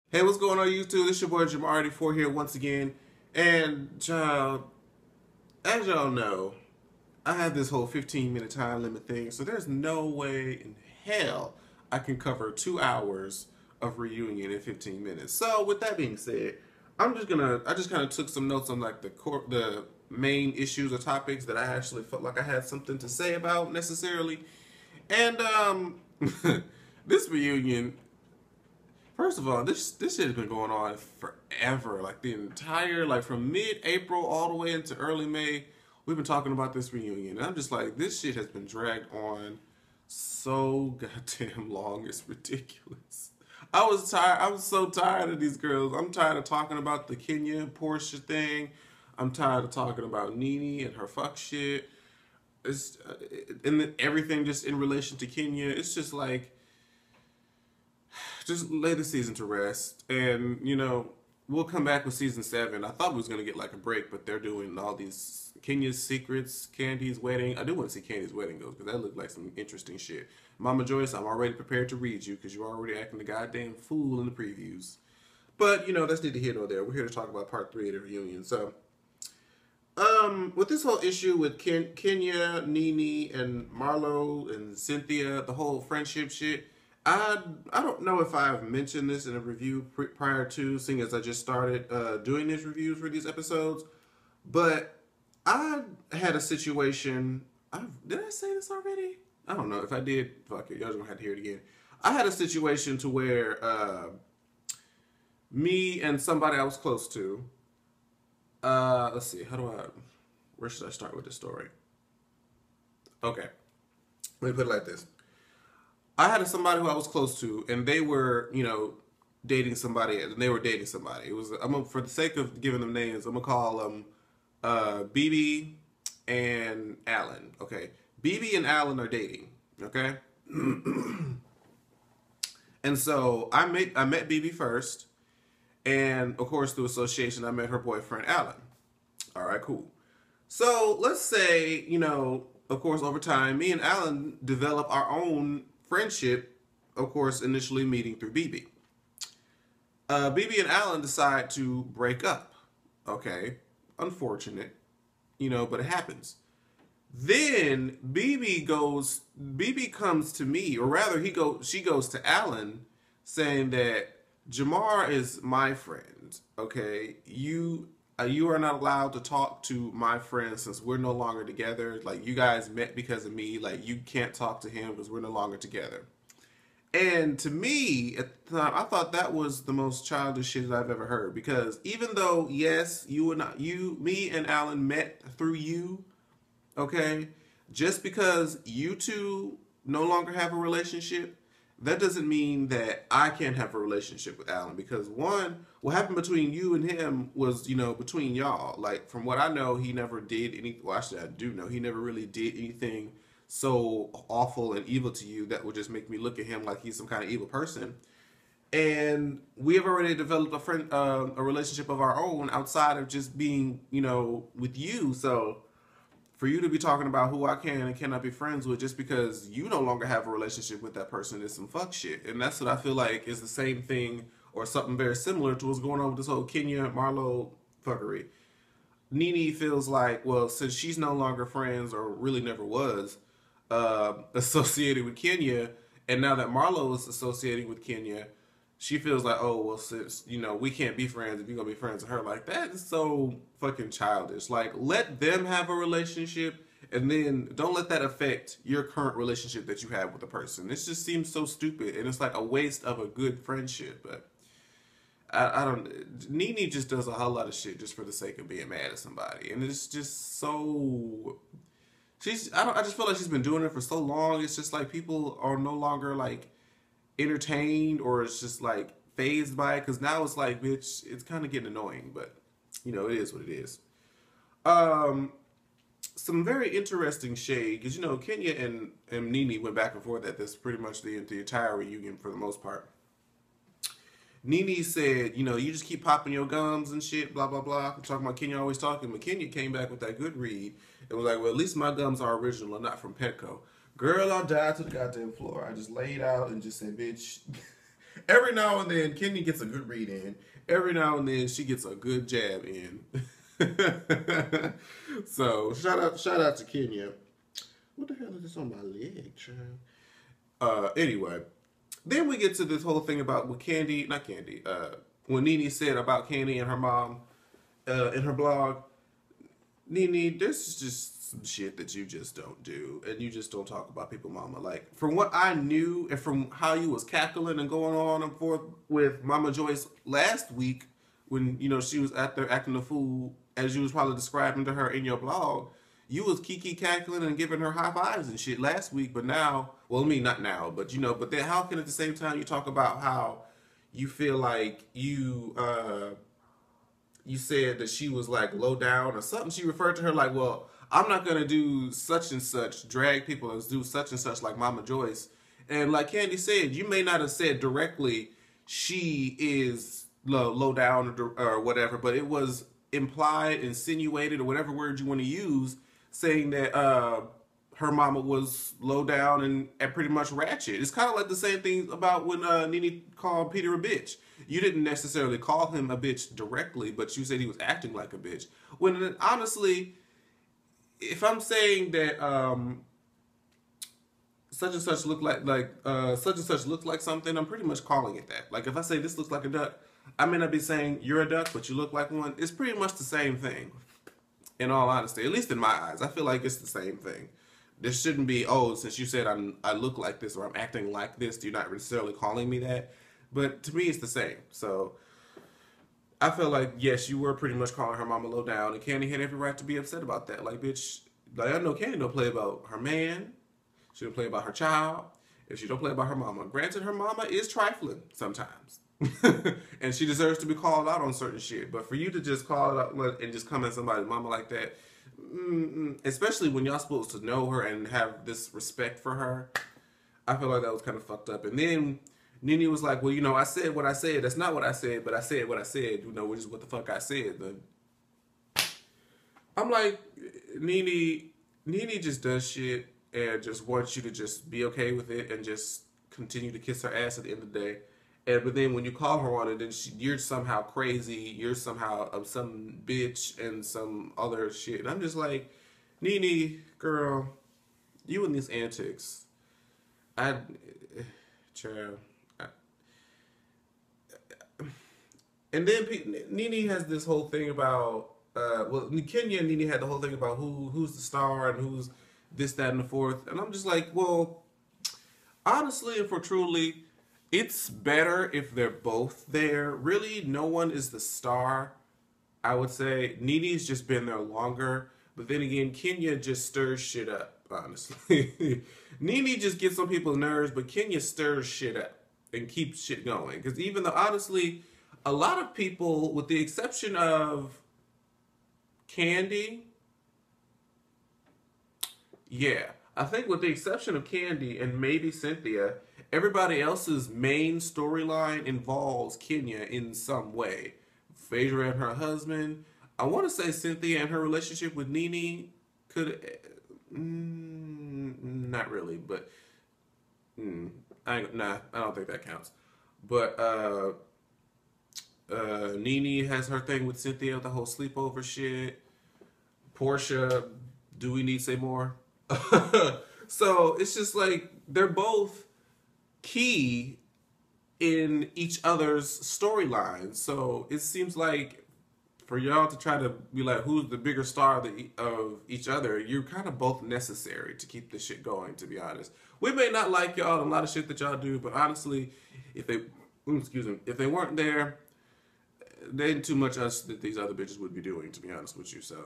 Hey, what's going on YouTube? This your boy Jamar84 here once again. And as y'all know, I have this whole 15-minute time limit thing, so there's no way in hell I can cover 2 hours of reunion in 15 minutes. So with that being said, I just kind of took some notes on like the main issues or topics that I actually felt like I had something to say about necessarily. And this reunion, first of all, this shit has been going on forever. Like the entire, like from mid-April all the way into early May, we've been talking about this reunion. And I'm just like, this shit has been dragged on so goddamn long. It's ridiculous. I was tired. I was so tired of these girls. I'm tired of talking about the Kenya Portia thing. I'm tired of talking about Nene and her fuck shit. It's and everything just in relation to Kenya. It's just like, just lay the season to rest, and we'll come back with season 7. I thought we was gonna get like a break, but they're doing all these Kenya's secrets, Candy's wedding. I do want to see Candy's wedding though, because that looked like some interesting shit. Mama Joyce, I'm already prepared to read you because you're already acting the goddamn fool in the previews. But that's neither here nor there. We're here to talk about part 3 of the reunion. So with this whole issue with Kenya, Nene, and Marlo and Cynthia, the whole friendship shit, I don't know if I've mentioned this in a review prior to, seeing as I just started doing these reviews for these episodes, but I had a situation. Did I say this already? I don't know. If I did, fuck it. Y'all just gonna have to hear it again. I had a situation to where me and somebody I was close to. Let's see. Where should I start with this story? Okay. Let me put it like this. I had somebody who I was close to, and they were, dating somebody, and they were dating somebody. It was, for the sake of giving them names, I'm gonna call them BB and Alan. Okay, BB and Alan are dating. Okay, and so I met BB first, and of course through association I met her boyfriend Alan. All right, cool. So let's say, of course, over time, me and Alan develop our own friendship, of course, initially meeting through BB. BB and Alan decide to break up. Okay, unfortunate, but it happens. Then BB comes to me, or rather, she goes to Alan, saying that Jamar is my friend. Okay, you are not allowed to talk to my friend since we're no longer together. Like, you guys met because of me. Like, you can't talk to him because we're no longer together. And to me, at the time, I thought that was the most childish shit that I've ever heard. Because even though, yes, me and Alan met through you, okay, just because you two no longer have a relationship, that doesn't mean that I can't have a relationship with Alan, because one, what happened between you and him was, between y'all. Like, from what I know, he never did any, well, actually, I do know, he never really did anything so awful and evil to you that would just make me look at him like he's some kind of evil person. And we have already developed a relationship of our own outside of just being, with you. So for you to be talking about who I can and cannot be friends with just because you no longer have a relationship with that person is some fuck shit. And that's what I feel like is the same thing or something very similar to what's going on with this whole Kenya Marlo fuckery. Nene feels like, well, since she's no longer friends or really never was associated with Kenya, and now that Marlo is associating with Kenya, she feels like, oh, well, since, we can't be friends if you're going to be friends with her. Like, that is so fucking childish. Like, let them have a relationship, and then don't let that affect your current relationship that you have with the person. This just seems so stupid, and it's like a waste of a good friendship. But I don't. Nene just does a whole lot of shit just for the sake of being mad at somebody, and it's just so. I just feel like she's been doing it for so long. It's just like people are no longer like entertained, or it's just like phased by it, because now it's like, bitch, it's kind of getting annoying, but it is what it is. Some very interesting shade, because Kenya and Nene went back and forth at this pretty much the entire reunion for the most part. Nene said, you just keep popping your gums and shit, blah, blah, blah. I'm talking about Kenya always talking, but Kenya came back with that good read and was like, well, at least my gums are original and not from Petco. Girl, I died to the goddamn floor. I just laid out and just said, bitch. Every now and then, Kenya gets a good read in. Every now and then, she gets a good jab in. So shout out to Kenya. What the hell is this on my leg, child? Anyway, then we get to this whole thing about what when Nene said about Candy and her mom in her blog. Nene, this is just some shit that you just don't do, and you just don't talk about people, mama. Like, from what I knew, and from how you was cackling and going on and forth with Mama Joyce last week, when she was out there acting a fool, as you was probably describing to her in your blog, you was kiki cackling and giving her high fives and shit last week. But now, well, I mean, not now, but but then how can at the same time you talk about how you feel like you said that she was like low down or something. She referred to her like, well, I'm not going to do such and such, drag people and do such and such like Mama Joyce. And like Candy said, you may not have said directly she is low down or whatever, but it was implied, insinuated, or whatever word you want to use, saying that her mama was low down and pretty much ratchet. It's kind of like the same thing about when Nene called Peter a bitch. You didn't necessarily call him a bitch directly, but you said he was acting like a bitch. When honestly, if I'm saying that such and such look like such and such looks like something, I'm pretty much calling it that. Like if I say this looks like a duck, I may not be saying you're a duck, but you look like one. It's pretty much the same thing. In all honesty, at least in my eyes, I feel like it's the same thing. There shouldn't be, oh, since you said I look like this or I'm acting like this, you're not necessarily calling me that. But to me, it's the same. So I feel like, yes, you were pretty much calling her mama low down, and Candy had every right to be upset about that. Like, bitch, like I know Candy don't play about her man. She don't play about her child. And she don't play about her mama. Granted, her mama is trifling sometimes. And she deserves to be called out on certain shit. But for you to just call it out and just come at somebody's mama like that, especially when y'all supposed to know her and have this respect for her, I feel like that was kind of fucked up. And then Nene was like, well, I said what I said. That's not what I said, but I said what I said, which is what the fuck I said. I'm like, Nene just does shit and just wants you to just be okay with it and just continue to kiss her ass at the end of the day. But then when you call her on it, then you're somehow crazy. You're somehow some bitch and some other shit. And I'm just like, Nene, girl, you and these antics. Child. And then Nene has this whole thing about, Kenya and Nene had the whole thing about who's the star and who's this, that, and the fourth. And I'm just like, well, honestly and for truly, it's better if they're both there. Really, no one is the star, I would say. Nene's just been there longer. But then again, Kenya just stirs shit up, honestly. Nene just gets on people's nerves, but Kenya stirs shit up and keeps shit going. Because even though, honestly, a lot of people, with the exception of Candy, yeah, I think with the exception of Candy and maybe Cynthia, everybody else's main storyline involves Kenya in some way. Phaedra and her husband. I want to say Cynthia and her relationship with Nene could... not really, but... I don't think that counts. But Nene has her thing with Cynthia with the whole sleepover shit. Portia, do we need to say more? So it's just like they're both key in each other's storylines. So it seems like for y'all to try to be like who's the bigger star of each other, you're kind of both necessary to keep this shit going, to be honest. We may not like y'all and a lot of shit that y'all do, but honestly, if they weren't there, there ain't too much else that these other bitches would be doing, to be honest with you. So,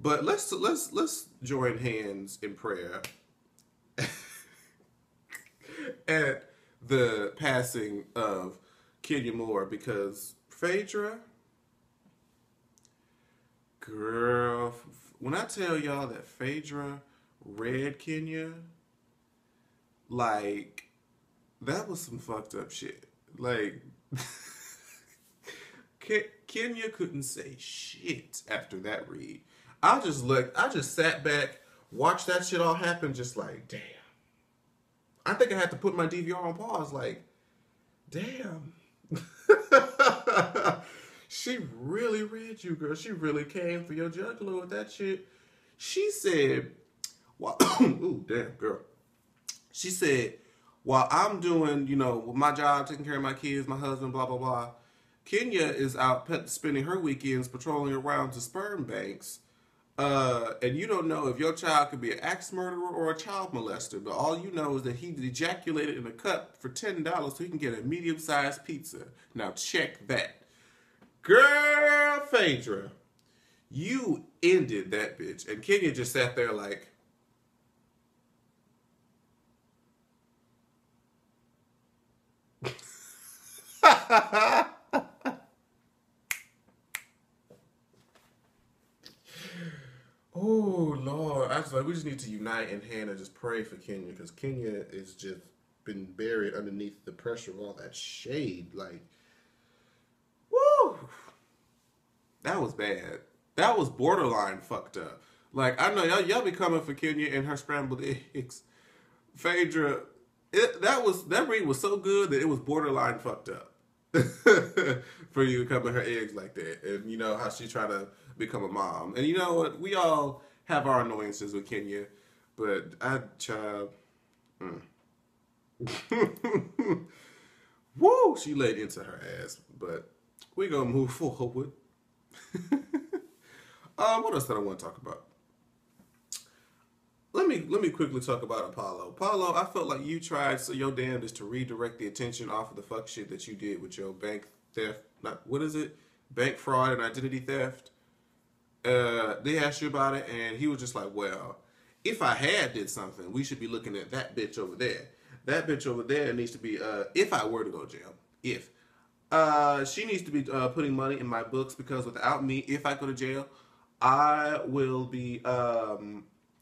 but let's join hands in prayer at the passing of Kenya Moore, because Phaedra, girl, when I tell y'all that Phaedra read Kenya, like, that was some fucked up shit. Like, Kenya couldn't say shit after that read. I just sat back, watched that shit all happen, just like, damn. I think I had to put my DVR on pause. Like, damn. She really read you, girl. She really came for your juggler with that shit. She said, well, ooh, damn, girl. She said, while I'm doing, my job, taking care of my kids, my husband, blah, blah, blah, Kenya is out spending her weekends patrolling around to sperm banks. And you don't know if your child could be an axe murderer or a child molester, but all you know is that he ejaculated in a cup for $10 so he can get a medium-sized pizza. Now check that. Girl, Phaedra, you ended that bitch. And Kenya just sat there like, oh Lord! I was like, we just need to unite in hand and just pray for Kenya because Kenya is just been buried underneath the pressure of all that shade. Like, woo! That was bad. That was borderline fucked up. Like, I know y'all be coming for Kenya and her scrambled eggs. Phaedra, that read was so good that it was borderline fucked up. For you to come at her eggs like that. And you know how she tried to become a mom. And you know what? We all have our annoyances with Kenya. But child. Woo! She laid into her ass. But we gonna move forward. What else did I want to talk about? Let me quickly talk about Apollo. Apollo, I felt like you tried so your damnedest to redirect the attention off of the fuck shit that you did with your bank theft. What is it? Bank fraud and identity theft. They asked you about it, and he was just like, "Well, if I had did something, we should be looking at that bitch over there. That bitch over there needs to be. If I were to go to jail, if she needs to be putting money in my books because without me, if I go to jail, I will be."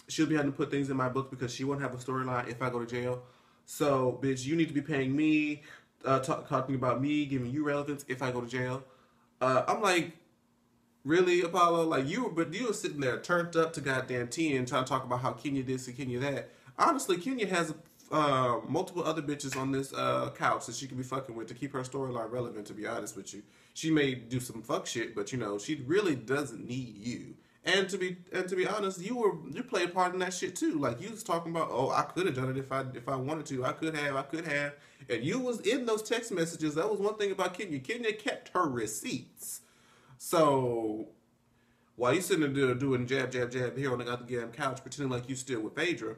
She'll be having to put things in my book because she won't have a storyline if I go to jail. So, bitch, you need to be paying me, talking about me, giving you relevance if I go to jail. I'm like, really, Apollo? Like, you were sitting there turned up to goddamn 10 trying to talk about how Kenya this and Kenya that. Honestly, Kenya has multiple other bitches on this couch that she could be fucking with to keep her storyline relevant, to be honest with you. She may do some fuck shit, but, she really doesn't need you. And to be honest, you played a part in that shit too. Like you was talking about, oh, I could have done it if I wanted to. I could have. And you was in those text messages. That was one thing about Kenya. Kenya kept her receipts. So while you sitting there doing jab here on the goddamn couch, pretending like you still with Phaedra,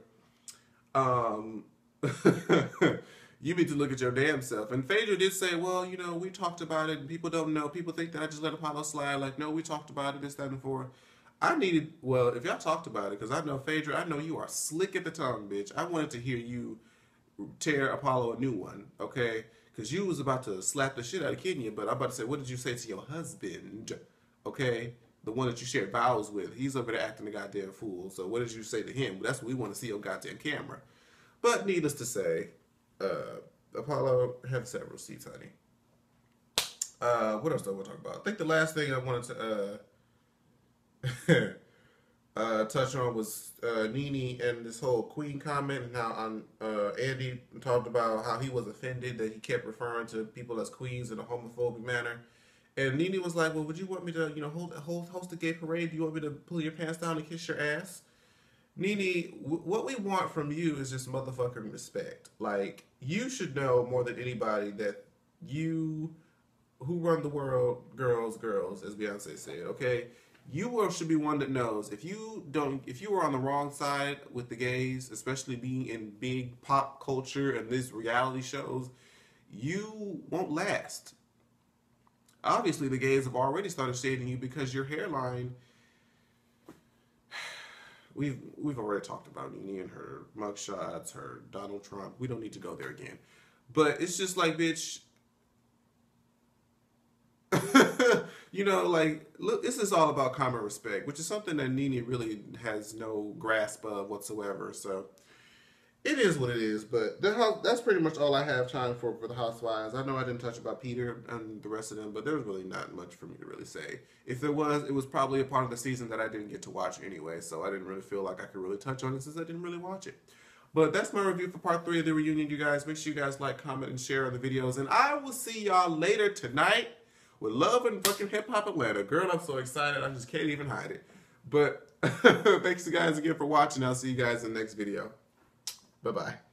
you need to look at your damn self. And Phaedra did say, well, we talked about it, and people don't know. People think that I just let Apollo slide. Like, no, we talked about it, this, that, and four. If y'all talked about it, because I know, Phaedra, I know you are slick at the tongue, bitch. I wanted to hear you tear Apollo a new one, okay? Because you was about to slap the shit out of Kenya, but I'm about to say, what did you say to your husband, okay? The one that you shared vows with. He's over there acting a goddamn fool. So what did you say to him? That's what we want to see on goddamn camera. But needless to say, Apollo, have several seats, honey. What else do I want to talk about? I think the last thing I wanted to touch on was Nene and this whole queen comment, and how Andy talked about how he was offended that he kept referring to people as queens in a homophobic manner. And Nene was like, well, would you want me to, host a gay parade? Do you want me to pull your pants down and kiss your ass? Nene, what we want from you is just motherfucking respect. Like, you should know more than anybody that you, who run the world, girls, as Beyonce said, okay? You should be one that knows if you were on the wrong side with the gays, especially being in big pop culture and these reality shows, you won't last. Obviously, the gays have already started shading you because your hairline. We've already talked about Nene and her mugshots, her Donald Trump. We don't need to go there again. But it's just like, bitch. Look, this is all about common respect, which is something that Nene really has no grasp of whatsoever. So it is what it is. But that's pretty much all I have time for the Housewives. I know I didn't touch about Peter and the rest of them, but there was really not much for me to really say. If there was, it was probably a part of the season that I didn't get to watch anyway, so I didn't really feel like I could really touch on it since I didn't really watch it. But that's my review for part 3 of the reunion, you guys. Make sure you guys like, comment, and share the videos. And I will see y'all later tonight with Love and fucking Hip Hop Atlanta. Girl, I'm so excited. I just can't even hide it. But thanks you guys again for watching. I'll see you guys in the next video. Bye-bye.